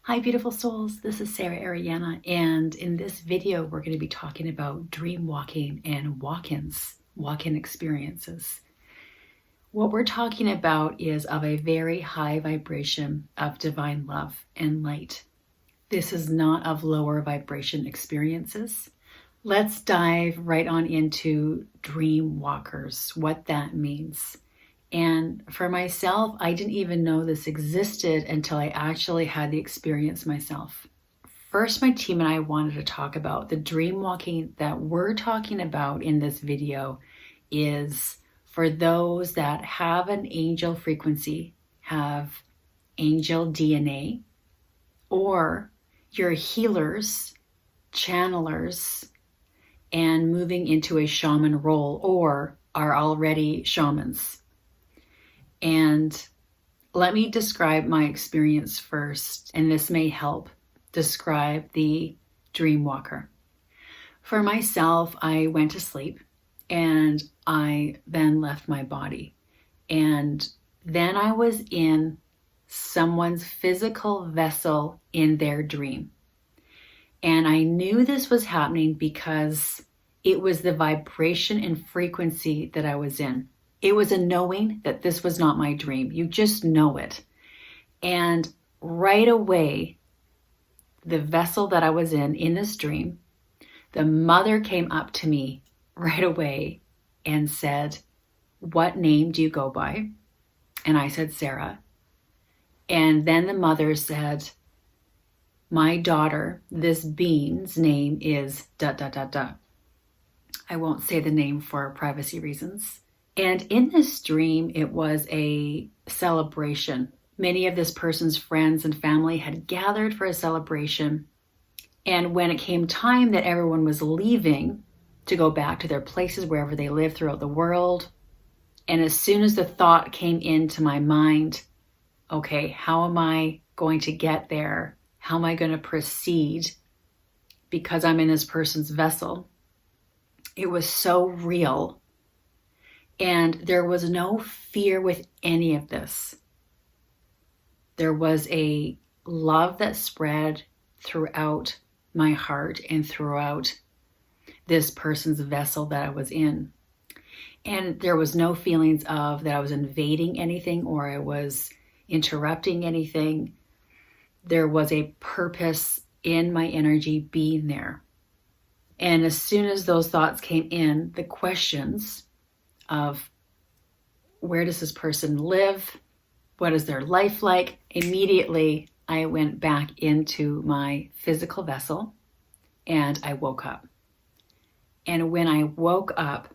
Hi beautiful souls, this is Sarah Ariana, and in this video we're going to be talking about dream walking and walk-ins, walk-in experiences. What we're talking about is of a very high vibration of divine love and light. This is not of lower vibration experiences. Let's dive right on into dream walkers, what that means. And for myself, I didn't even know this existed until I actually had the experience myself. First, my team and I wanted to talk about the dream walking that we're talking about in this video is for those that have an angel frequency, have angel DNA, or you're healers, channelers, and moving into a shaman role, or are already shamans. And let me describe my experience first, and this may help describe the dream walker. For myself, I went to sleep and I then left my body. And then I was in someone's physical vessel in their dream. And I knew this was happening because it was the vibration and frequency that I was in. It was a knowing that this was not my dream. You just know it. And right away, the vessel that I was in this dream, the mother came up to me right away and said, "What name do you go by?" And I said, "Sarah." And then the mother said, "My daughter, this being's name is ... I won't say the name for privacy reasons. And in this dream, it was a celebration. Many of this person's friends and family had gathered for a celebration. And when it came time that everyone was leaving to go back to their places, wherever they live throughout the world, and as soon as the thought came into my mind, okay, how am I going to get there? How am I going to proceed? Because I'm in this person's vessel. It was so real. And there was no fear with any of this. There was a love that spread throughout my heart and throughout this person's vessel that I was in. And there was no feelings of that I was invading anything or I was interrupting anything. There was a purpose in my energy being there. And as soon as those thoughts came in, the questions of where does this person live? What is their life like? Immediately, I went back into my physical vessel and I woke up. And when I woke up,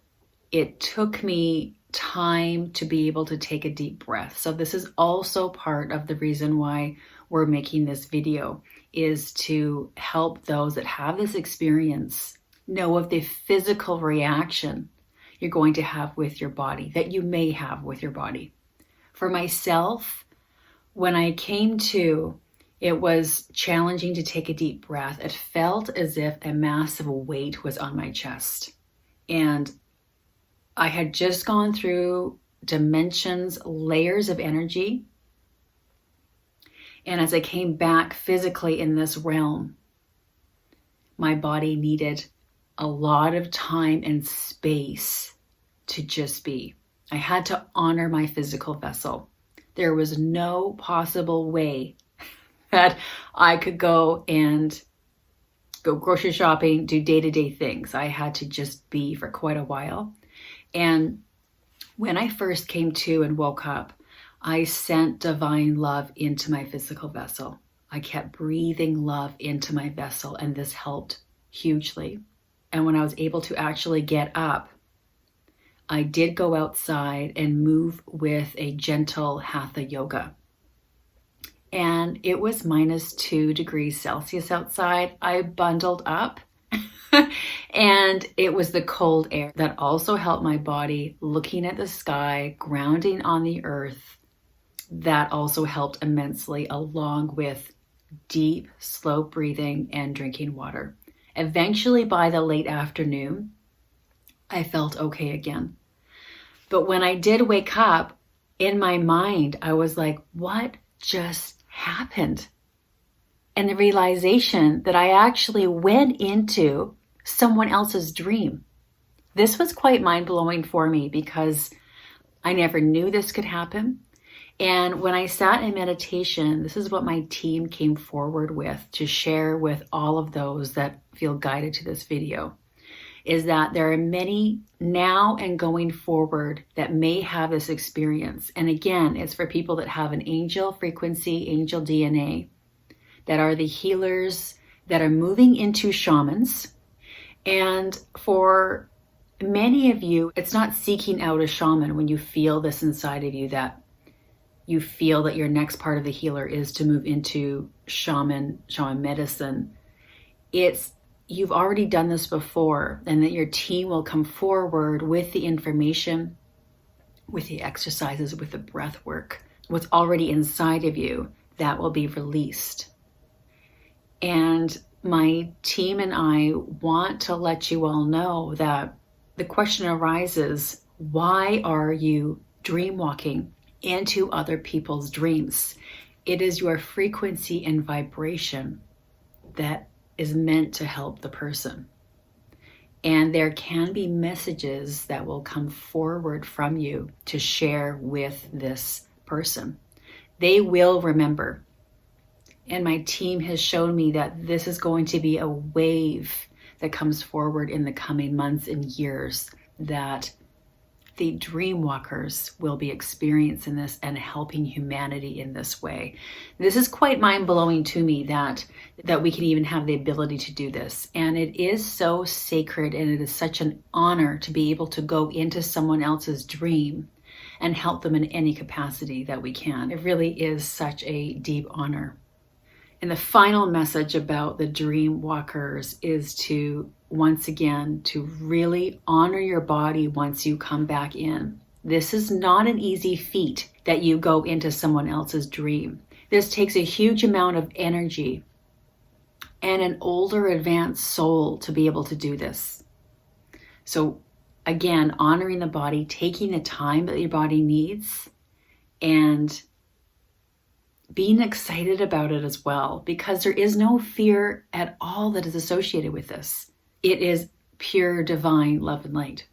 it took me time to be able to take a deep breath. So this is also part of the reason why we're making this video, is to help those that have this experience know of the physical reaction you're going to have with your body, that you may have with your body. For myself, when I came to, it was challenging to take a deep breath. It felt as if a massive weight was on my chest. And I had just gone through dimensions, layers of energy. And as I came back physically in this realm, my body needed a lot of time and space to just be. I had to honor my physical vessel. There was no possible way that I could go and go grocery shopping, do day-to-day things. I had to just be for quite a while. And when I first came to and woke up, I sent divine love into my physical vessel. I kept breathing love into my vessel, and this helped hugely. And when I was able to actually get up, I did go outside and move with a gentle hatha yoga. And it was -2 degrees Celsius outside. I bundled up and it was the cold air that also helped my body, looking at the sky, grounding on the earth. That also helped immensely, along with deep, slow breathing and drinking water. Eventually, by the late afternoon, I felt okay again. But when I did wake up, in my mind, I was like, what just happened? and the realization that I actually went into someone else's dream. This was quite mind-blowing for me because I never knew this could happen. And when I sat in meditation, this is what my team came forward with to share with all of those that feel guided to this video, is that there are many now and going forward that may have this experience. And again, it's for people that have an angel frequency, angel DNA, that are the healers, that are moving into shamans. And for many of you, it's not seeking out a shaman when you feel this inside of you, that you feel that your next part of the healer is to move into shaman medicine. It's you've already done this before, and that your team will come forward with the information, with the exercises, with the breath work, what's already inside of you that will be released. And my team and I want to let you all know that the question arises, why are you dream walking into other people's dreams? It is your frequency and vibration that is meant to help the person. And there can be messages that will come forward from you to share with this person. They will remember. And my team has shown me that this is going to be a wave that comes forward in the coming months and years, that the Dreamwalkers will be experiencing this and helping humanity in this way. This is quite mind-blowing to me that we can even have the ability to do this. And it is so sacred, and it is such an honor to be able to go into someone else's dream and help them in any capacity that we can. It really is such a deep honor. And the final message about the Dreamwalkers is to, once again, to really honor your body once you come back in. This is not an easy feat that you go into someone else's dream. This takes a huge amount of energy and an older, advanced soul to be able to do this. So again, honoring the body, taking the time that your body needs, and being excited about it as well, because there is no fear at all that is associated with this. It is pure divine love and light.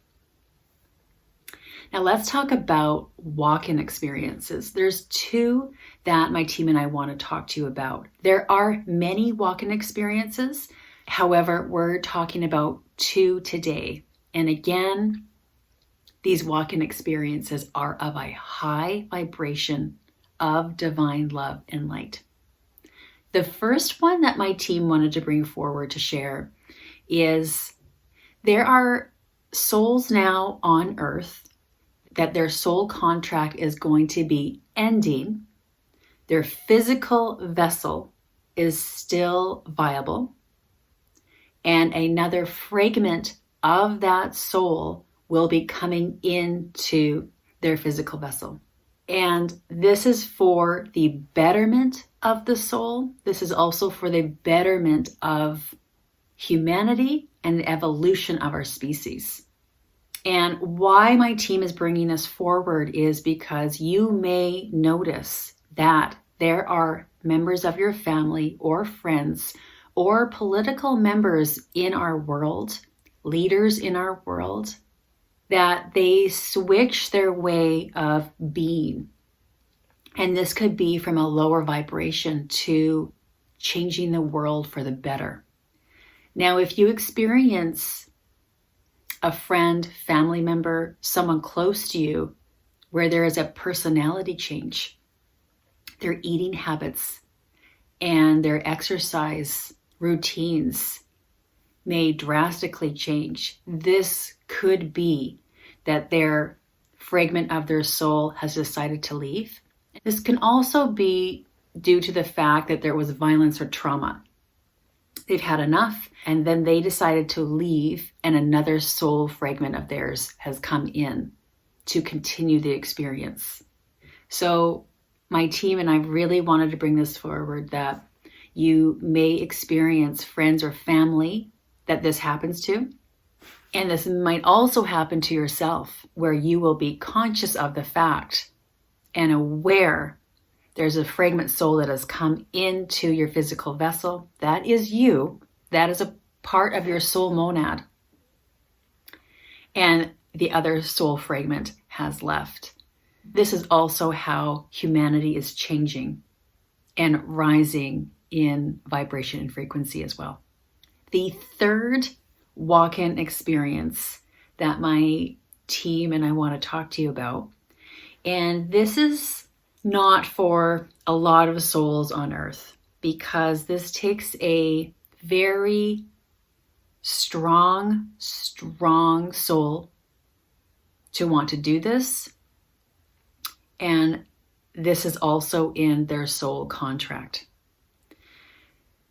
Now let's talk about walk-in experiences. There's two that my team and I want to talk to you about. There are many walk-in experiences. However, we're talking about two today. And again, these walk-in experiences are of a high vibration of divine love and light. The first one that my team wanted to bring forward to share is there are souls now on earth that their soul contract is going to be ending. Their physical vessel is still viable, and another fragment of that soul will be coming into their physical vessel. And this is for the betterment of the soul. This is also for the betterment of humanity and the evolution of our species. And why my team is bringing this forward is because you may notice that there are members of your family or friends or political members in our world, leaders in our world, that they switch their way of being. And this could be from a lower vibration to changing the world for the better. Now, if you experience a friend, family member, someone close to you, where there is a personality change, their eating habits and their exercise routines may drastically change, this could be that their fragment of their soul has decided to leave. This can also be due to the fact that there was violence or trauma. They've had enough, and then they decided to leave, and another soul fragment of theirs has come in to continue the experience. So my team and I really wanted to bring this forward, that you may experience friends or family that this happens to. And this might also happen to yourself, where you will be conscious of the fact and aware There's a fragment soul that has come into your physical vessel. That is you. That is a part of your soul monad. And the other soul fragment has left. This is also how humanity is changing and rising in vibration and frequency as well. The third walk-in experience that my team and I want to talk to you about, and this is not for a lot of souls on earth, because this takes a very strong soul to want to do this. And this is also in their soul contract.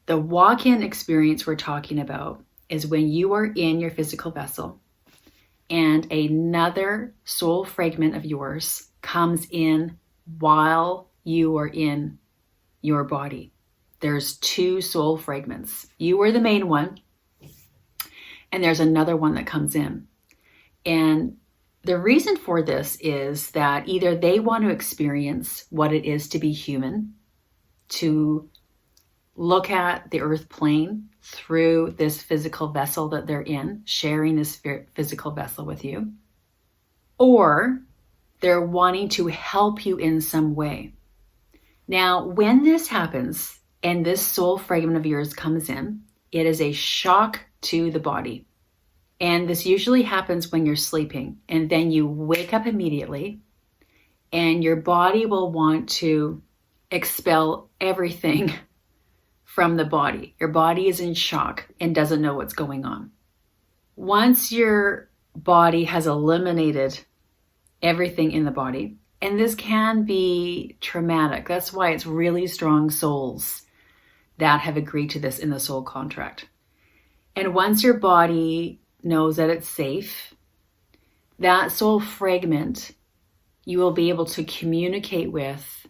The walk-in experience we're talking about is when you are in your physical vessel and another soul fragment of yours comes in while you are in your body. There's two soul fragments. You are the main one, and there's another one that comes in. And the reason for this is that either they want to experience what it is to be human, to look at the earth plane through this physical vessel that they're in, sharing this physical vessel with you, or they're wanting to help you in some way. Now, when this happens and this soul fragment of yours comes in, it is a shock to the body. And this usually happens when you're sleeping, and then you wake up immediately and your body will want to expel everything from the body. Your body is in shock and doesn't know what's going on. Once your body has eliminated everything in the body, and this can be traumatic. That's why it's really strong souls that have agreed to this in the soul contract. And once your body knows that it's safe, that soul fragment you will be able to communicate with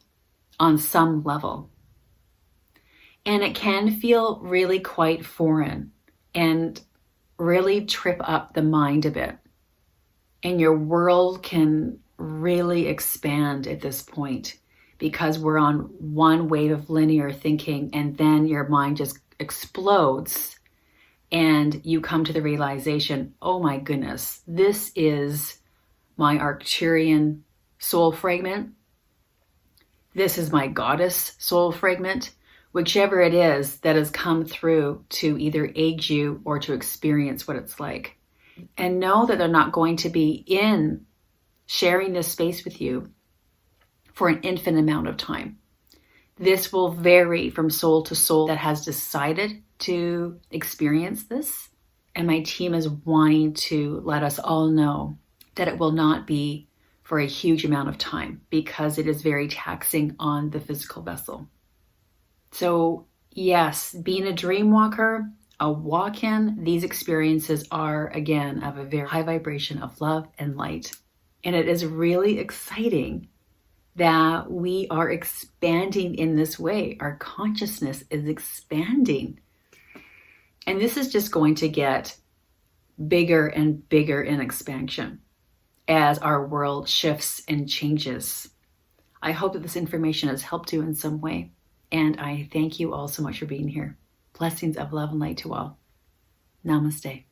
on some level. And it can feel really quite foreign and really trip up the mind a bit. And your world can really expand at this point, because we're on one wave of linear thinking, and then your mind just explodes and you come to the realization, oh my goodness, this is my Arcturian soul fragment. This is my goddess soul fragment, whichever it is that has come through to either aid you or to experience what it's like. And know that they're not going to be in sharing this space with you for an infinite amount of time. This will vary from soul to soul that has decided to experience this. And my team is wanting to let us all know that it will not be for a huge amount of time, because it is very taxing on the physical vessel. So yes, being a dream walker, a walk-in, these experiences are, again, of a very high vibration of love and light. And it is really exciting that we are expanding in this way. Our consciousness is expanding. And this is just going to get bigger and bigger in expansion as our world shifts and changes. I hope that this information has helped you in some way. And I thank you all so much for being here. Blessings of love and light to all. Namaste.